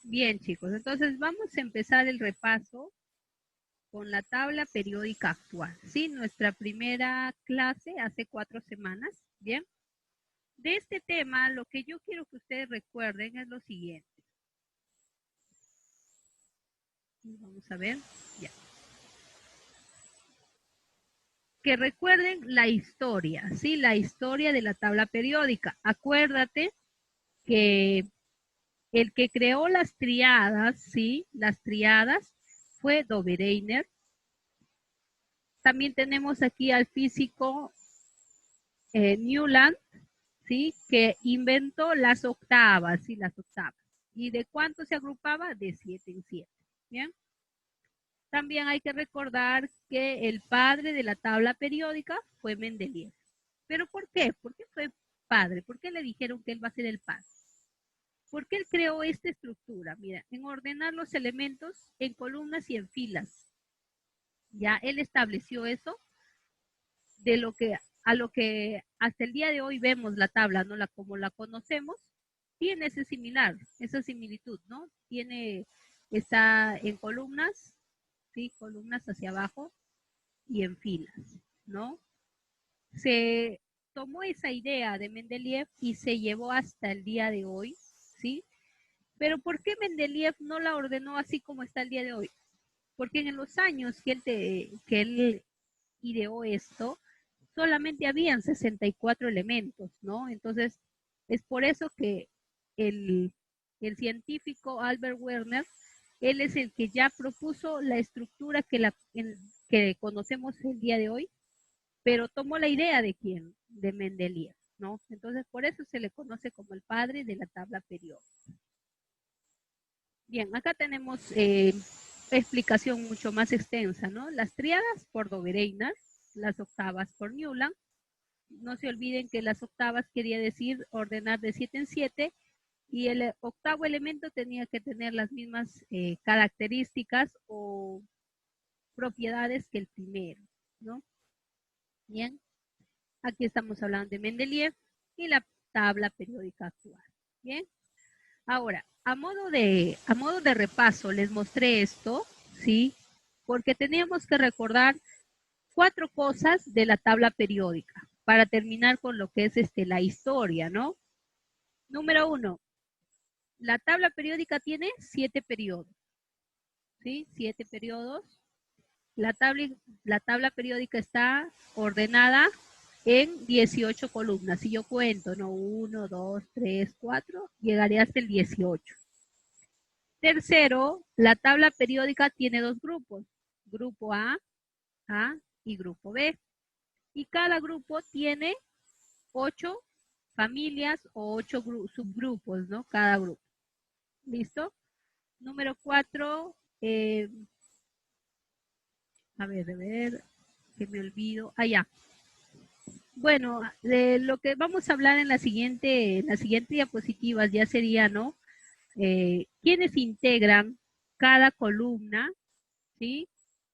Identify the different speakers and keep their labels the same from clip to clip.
Speaker 1: Bien, chicos, entonces vamos a empezar el repaso con la tabla periódica actual. Sí, nuestra primera clase hace 4 semanas. Bien, de este tema lo que yo quiero que ustedes recuerden es lo siguiente. Vamos a ver, ya. Que recuerden la historia, ¿sí? La historia de la tabla periódica. Acuérdate que el que creó las triadas, ¿sí? Las triadas fue Dobereiner. También tenemos aquí al físico Newland, ¿sí? Que inventó las octavas, ¿sí? Las octavas. ¿Y de cuánto se agrupaba? De 7 en 7. ¿Bien? También hay que recordar que el padre de la tabla periódica fue Mendeleev. ¿Pero por qué? ¿Por qué fue padre? ¿Por qué le dijeron que él va a ser el padre? Porque él creó esta estructura, mira, en ordenar los elementos en columnas y en filas. Ya él estableció eso de lo que a lo que hasta el día de hoy vemos la tabla, ¿no? Como la conocemos, tiene ese similar, esa similitud, ¿no? Está en columnas, ¿sí? Columnas hacia abajo y en filas, ¿no? Se tomó esa idea de Mendeleev y se llevó hasta el día de hoy, ¿sí? Pero ¿por qué Mendeleev no la ordenó así como está el día de hoy? Porque en los años que él ideó esto, solamente habían 64 elementos, ¿no? Entonces, es por eso que el científico Albert Werner, él es el que ya propuso la estructura que conocemos el día de hoy, pero tomó la idea de quién, de Mendeleev, ¿no? Entonces, por eso se le conoce como el padre de la tabla periódica. Bien, acá tenemos explicación mucho más extensa, ¿no? Las triadas por Dobereiner, las octavas por Newland. No se olviden que las octavas quería decir ordenar de 7 en 7 y el octavo elemento tenía que tener las mismas características o propiedades que el primero, ¿no? Bien, aquí estamos hablando de Mendeleev y la tabla periódica actual. Bien, ahora, a modo de repaso, les mostré esto, ¿sí? Porque teníamos que recordar 4 cosas de la tabla periódica para terminar con lo que es la historia, ¿no? Número 1, la tabla periódica tiene 7 periodos, ¿sí? 7 periodos. La tabla periódica está ordenada en 18 columnas. Si yo cuento, ¿no? 1, 2, 3, 4, llegaré hasta el 18. Tercero, la tabla periódica tiene 2 grupos, grupo A y grupo B. Y cada grupo tiene 8 familias o 8 subgrupos, ¿no? Cada grupo. ¿Listo? Número 4, a ver, que me olvido. Ya. Bueno, de lo que vamos a hablar en la siguiente diapositiva ya sería, ¿no? ¿Quiénes integran cada columna? ¿Sí?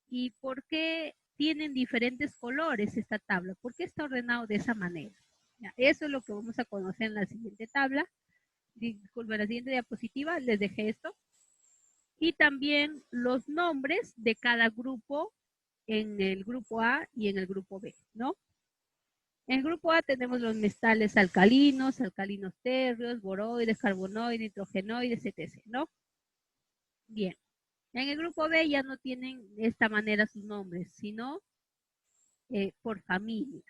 Speaker 1: ¿Y por qué tienen diferentes colores esta tabla? ¿Por qué está ordenado de esa manera? Ya, eso es lo que vamos a conocer en la siguiente tabla. Disculpe, en la siguiente diapositiva les dejé esto. Y también los nombres de cada grupo en el grupo A y en el grupo B, ¿no? En el grupo A tenemos los metales alcalinos, alcalinos térreos, boroides, carbonoides, nitrogenoides, etc., ¿no? Bien. En el grupo B ya no tienen de esta manera sus nombres, sino por familias.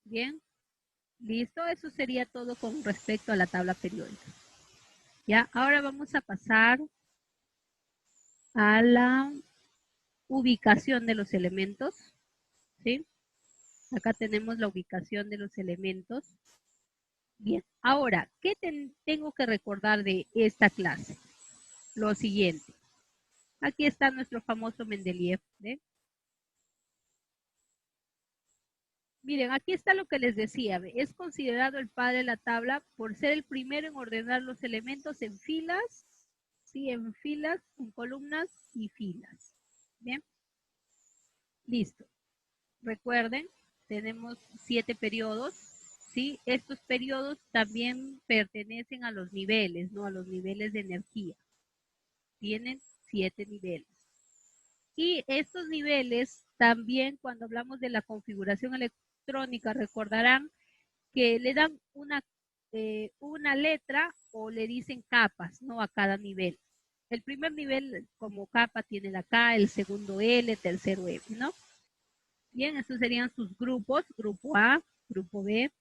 Speaker 1: Bien. Listo, eso sería todo con respecto a la tabla periódica. Ya, ahora vamos a pasar a la ubicación de los elementos, ¿sí? Acá tenemos la ubicación de los elementos. Bien, ahora, ¿qué tengo que recordar de esta clase? Lo siguiente. Aquí está nuestro famoso Mendeleev, ¿ven? Miren, aquí está lo que les decía. Es considerado el padre de la tabla por ser el primero en ordenar los elementos en filas, ¿sí? En filas, en columnas y filas. Bien. Listo. Recuerden, tenemos 7 periodos, ¿sí? Estos periodos también pertenecen a los niveles, ¿no? A los niveles de energía. tienen 7 niveles. Y estos niveles también, cuando hablamos de la configuración electrónica, recordarán que le dan una letra o le dicen capas, ¿no? A cada nivel. El primer nivel como capa tiene la K, el segundo L, tercero F, ¿no? Bien, estos serían sus grupos, grupo A, grupo B.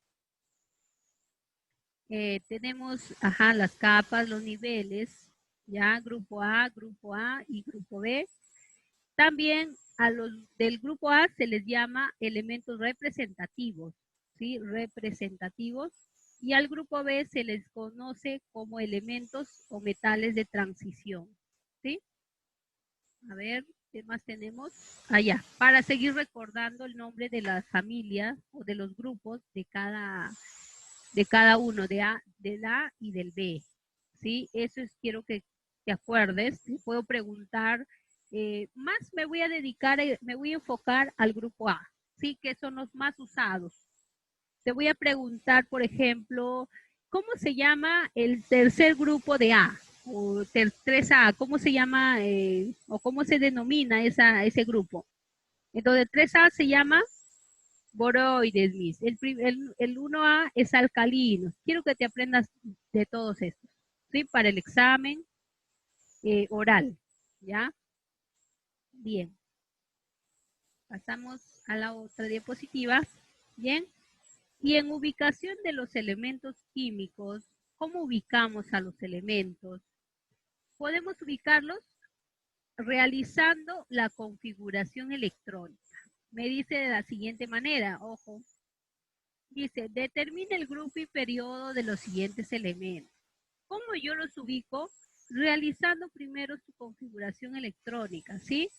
Speaker 1: Tenemos, las capas, los niveles, ya, grupo A y grupo B. También a los del grupo A se les llama elementos representativos, ¿sí? Representativos. Y al grupo B se les conoce como elementos o metales de transición, ¿sí? A ver, ¿qué más tenemos? Allá, para seguir recordando el nombre de las familias o de los grupos de cada uno, del A y del B, ¿sí? Eso es, quiero que te acuerdes. Te puedo preguntar, más me voy a dedicar, me voy a enfocar al grupo A, ¿sí? Que son los más usados. Te voy a preguntar, por ejemplo, ¿cómo se llama el tercer grupo de A? O 3A, ¿cómo se llama o cómo se denomina ese grupo? Entonces, 3A se llama boroides, Miss. El 1A es alcalino. Quiero que te aprendas de todos estos, ¿sí? Para el examen oral, ¿ya? Bien. Pasamos a la otra diapositiva. Bien. Y en ubicación de los elementos químicos, ¿cómo ubicamos a los elementos? Podemos ubicarlos realizando la configuración electrónica. Me dice de la siguiente manera, ojo. Dice, determina el grupo y periodo de los siguientes elementos. ¿Cómo yo los ubico? Realizando primero su configuración electrónica, ¿sí?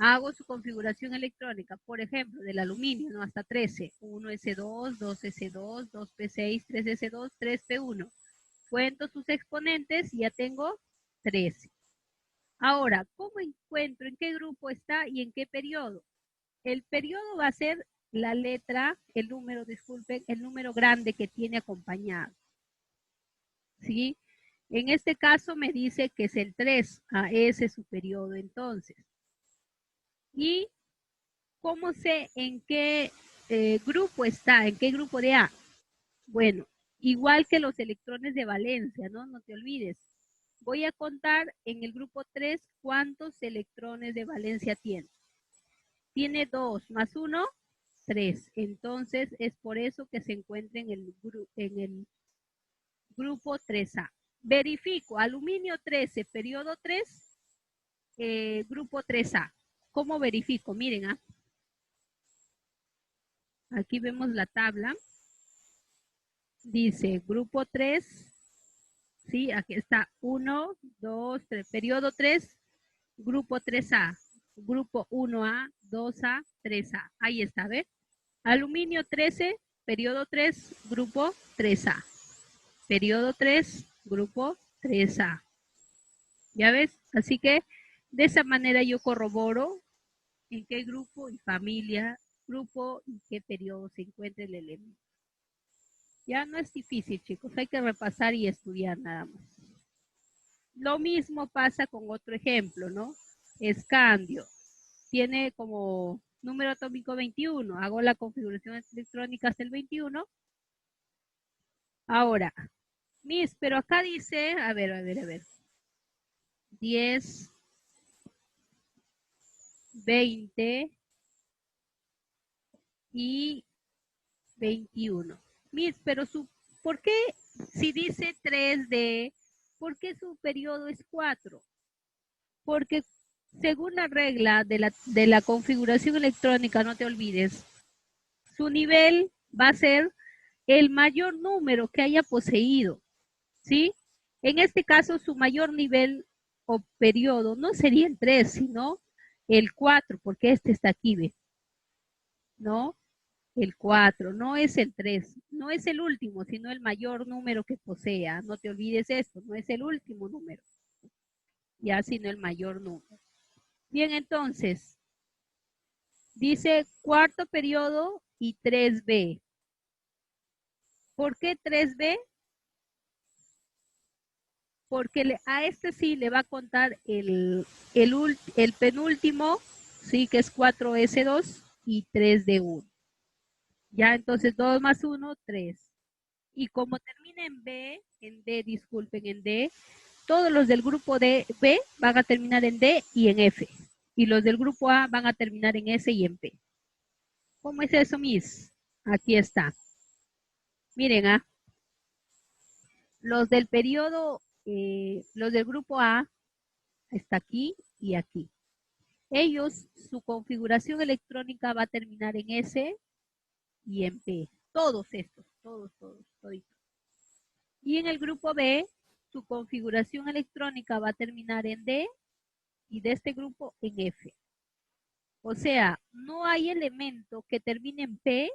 Speaker 1: Hago su configuración electrónica, por ejemplo, del aluminio, ¿no? Hasta 13. 1S2, 2S2, 2P6, 3S2, 3P1. Cuento sus exponentes y ya tengo 13. Ahora, ¿cómo encuentro en qué grupo está y en qué periodo? El periodo va a ser la letra, el número, disculpen, el número grande que tiene acompañado. ¿Sí? En este caso me dice que es el 3, ese es su periodo entonces. ¿Y cómo sé en qué grupo está, en qué grupo de A? Bueno, igual que los electrones de valencia, ¿no? No te olvides. Voy a contar en el grupo 3 cuántos electrones de valencia tiene. Tiene 2 más 1, 3. Entonces es por eso que se encuentra en el grupo 3A. Verifico, aluminio 13, periodo 3, grupo 3A. ¿Cómo verifico? Miren, aquí vemos la tabla. Dice grupo 3, ¿sí? Aquí está 1, 2, 3, periodo 3, grupo 3A, grupo 1A, 2A, 3A. Ahí está, ¿ves? Aluminio 13, periodo 3, grupo 3A. Periodo 3, grupo 3A. ¿Ya ves? Así que de esa manera yo corroboro en qué grupo y familia, grupo y qué periodo se encuentra el elemento. Ya no es difícil, chicos. Hay que repasar y estudiar nada más. Lo mismo pasa con otro ejemplo, ¿no? Escandio. Tiene como número atómico 21. Hago la configuración electrónica hasta el 21. Ahora, Miss, pero acá dice, a ver. 10, 20 y 21. Miss, pero ¿por qué si dice 3D, por qué su periodo es 4? Porque según la regla de la configuración electrónica, no te olvides, su nivel va a ser el mayor número que haya poseído, ¿sí? En este caso, su mayor nivel o periodo no sería el 3, sino el 4, porque este está aquí, ¿ve? ¿No? El 4, no es el 3, no es el último, sino el mayor número que posea. No te olvides esto, no es el último número, ya, sino el mayor número. Bien, entonces, dice cuarto periodo y 3B. ¿Por qué 3B? porque a este sí le va a contar el penúltimo, sí, que es 4S2 y 3D1. Ya, entonces 2 más 1, 3. Y como termina en B, en D, disculpen, en D, todos los del grupo B van a terminar en D y en F. Y los del grupo A van a terminar en S y en P. ¿Cómo es eso, Miss? Aquí está. Miren, los del periodo, los del grupo A, está aquí y aquí. Ellos, su configuración electrónica va a terminar en S y en P. Todos estos, todos. Y en el grupo B, su configuración electrónica va a terminar en D y de este grupo en F. O sea, no hay elemento que termine en P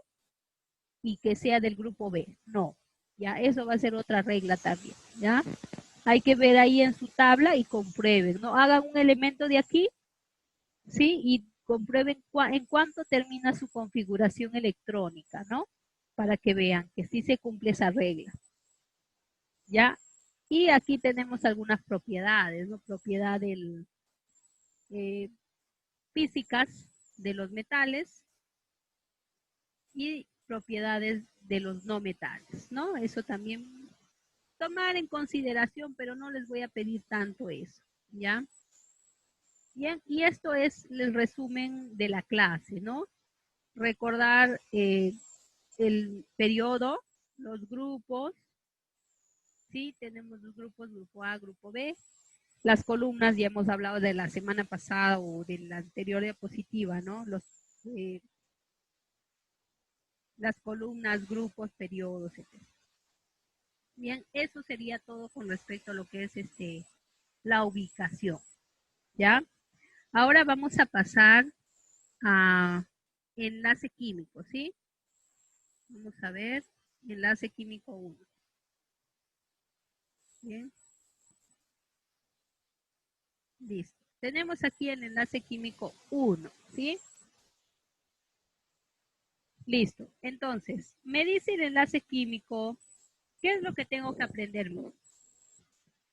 Speaker 1: y que sea del grupo B. No, ya eso va a ser otra regla también, ¿ya? Hay que ver ahí en su tabla y comprueben, ¿no? Hagan un elemento de aquí, ¿sí? Y comprueben en cuánto termina su configuración electrónica, ¿no? Para que vean que sí se cumple esa regla, ¿ya? Y aquí tenemos algunas propiedades, ¿no? Propiedades físicas de los metales y propiedades de los no metales, ¿no? Eso también tomar en consideración, pero no les voy a pedir tanto eso, ¿ya? Bien, y esto es el resumen de la clase, ¿no? Recordar el periodo, los grupos, ¿sí? Tenemos los grupos, grupo A, grupo B. Las columnas, ya hemos hablado de la semana pasada o de la anterior diapositiva, ¿no? Las columnas, grupos, periodos, etc. Bien, eso sería todo con respecto a lo que es la ubicación, ¿ya? Ahora vamos a pasar a enlace químico, ¿sí? Vamos a ver, enlace químico 1. Bien. Listo. Tenemos aquí el enlace químico 1, ¿sí? Listo. Entonces, me dice el enlace químico, ¿qué es lo que tengo que aprender?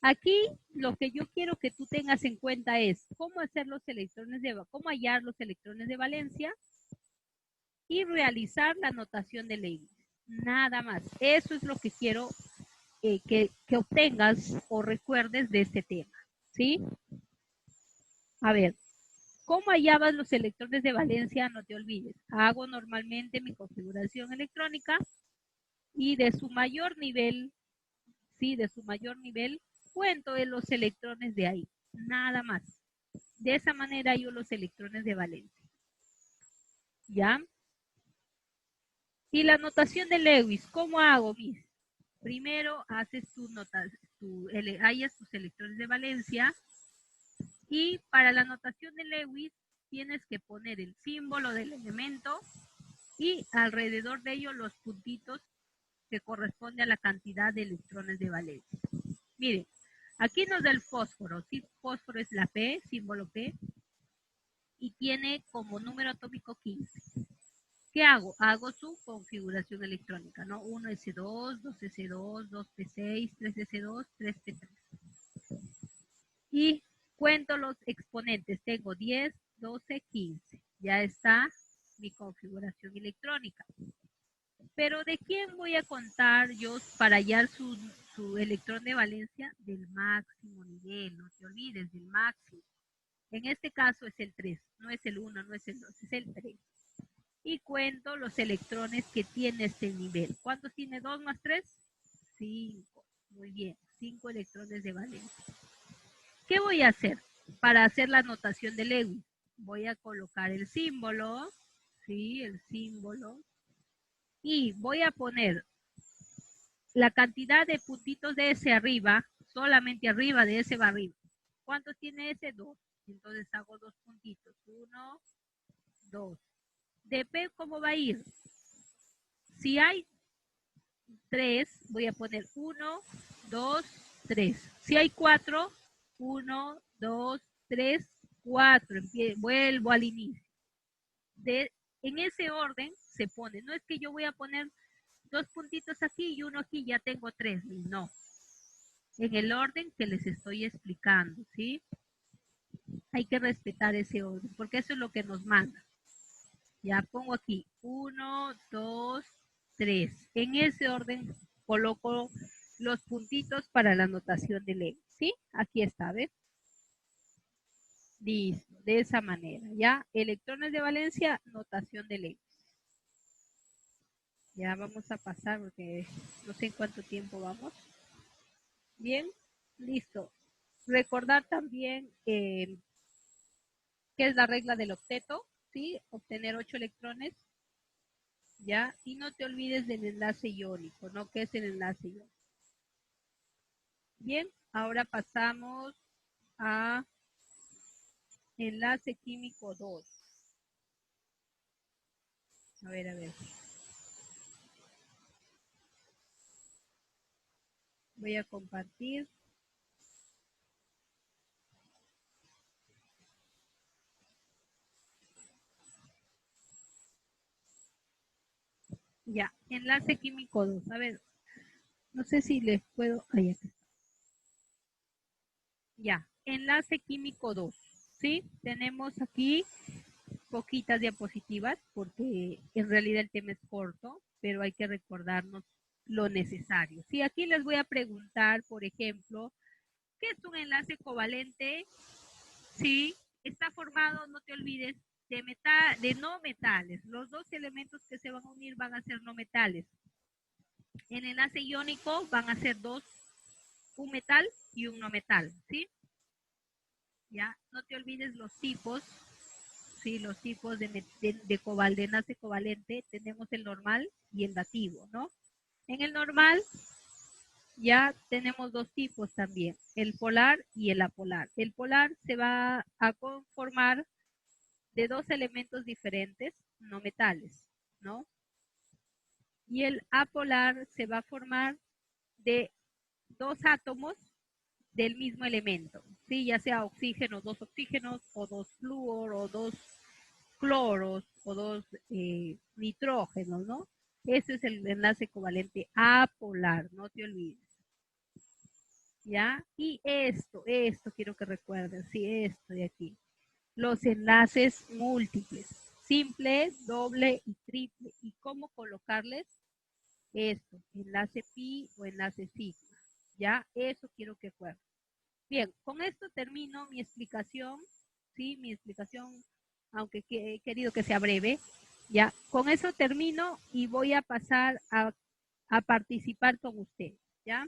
Speaker 1: Aquí lo que yo quiero que tú tengas en cuenta es cómo hacer los electrones cómo hallar los electrones de valencia y realizar la notación de Lewis. Nada más. Eso es lo que quiero que obtengas o recuerdes de este tema, ¿sí? A ver, ¿cómo hallabas los electrones de valencia? No te olvides. Hago normalmente mi configuración electrónica y de su mayor nivel, sí, de su mayor nivel, cuento en los electrones de ahí. Nada más. De esa manera hallo los electrones de valencia. ¿Ya? Y la notación de Lewis, ¿cómo hago, Miss? Primero haces hallas tus electrones de valencia y para la notación de Lewis tienes que poner el símbolo del elemento y alrededor de ello los puntitos que corresponde a la cantidad de electrones de valencia. Miren, aquí nos da el fósforo, ¿sí? Fósforo es la P, símbolo P, y tiene como número atómico 15. ¿Qué hago? Hago su configuración electrónica, ¿no? 1s2, 2s2, 2p6, 3s2, 3p3. Y cuento los exponentes. Tengo 10, 12, 15. Ya está mi configuración electrónica. Pero ¿de quién voy a contar yo para hallar su electrón de valencia? Del máximo nivel, no te olvides, del máximo. En este caso es el 3, no es el 1, no es el 2, es el 3. Y cuento los electrones que tiene este nivel. ¿Cuántos tiene 2 más 3? 5. Muy bien, 5 electrones de valencia. ¿Qué voy a hacer para hacer la notación de Lewis? Voy a colocar el símbolo, ¿sí? El símbolo. Y voy a poner la cantidad de puntitos de ese arriba, solamente arriba de ese va arriba. ¿Cuántos tiene ese? 2. Entonces hago 2 puntitos. 1, 2. De P, ¿cómo va a ir? Si hay 3, voy a poner 1, 2, 3. Si hay 4, 1, 2, 3, 4. Vuelvo al inicio. En ese orden se pone. No es que yo voy a poner 2 puntitos aquí y 1 aquí, ya tengo 3. No. en el orden que les estoy explicando, ¿sí? Hay que respetar ese orden, porque eso es lo que nos manda. Ya pongo aquí 1, 2, 3. En ese orden coloco los puntitos para la anotación de ley, ¿sí? Aquí está, ¿ves? Listo, de esa manera, ¿ya? Electrones de valencia, notación de ley. Ya vamos a pasar porque no sé en cuánto tiempo vamos. Bien, listo. Recordar también qué es la regla del octeto, ¿sí? Obtener 8 electrones, ¿ya? Y no te olvides del enlace iónico, ¿no? ¿Qué es el enlace iónico? Bien, ahora pasamos a enlace químico 2. A ver. Voy a compartir. Ya, enlace químico 2. A ver, no sé si les puedo... Ahí está. Ya, enlace químico 2. ¿Sí? Tenemos aquí poquitas diapositivas porque en realidad el tema es corto, pero hay que recordarnos lo necesario. Sí, aquí les voy a preguntar, por ejemplo, ¿qué es un enlace covalente? Sí, está formado, no te olvides, de no metales. Los dos elementos que se van a unir van a ser no metales. En enlace iónico van a ser dos, un metal y un no metal, ¿sí? Ya, no te olvides los tipos, ¿sí? Los tipos de enlace covalente, tenemos el normal y el dativo, ¿no? En el normal ya tenemos dos tipos también, el polar y el apolar. El polar se va a conformar de dos elementos diferentes, no metales, ¿no? Y el apolar se va a formar de dos átomos del mismo elemento, ¿sí? Ya sea oxígeno, dos oxígenos, o dos flúor, o dos cloros, o dos nitrógenos, ¿no? Ese es el enlace covalente apolar, no te olvides. ¿Ya? Y esto quiero que recuerden, sí, esto de aquí. Los enlaces múltiples, simple, doble y triple. ¿Y cómo colocarles? Esto, enlace pi o enlace sigma. ¿Ya? Eso quiero que recuerden. Bien, con esto termino mi explicación, ¿sí? Mi explicación, aunque he querido que sea breve, ya. Con eso termino y voy a pasar a participar con ustedes, ¿ya?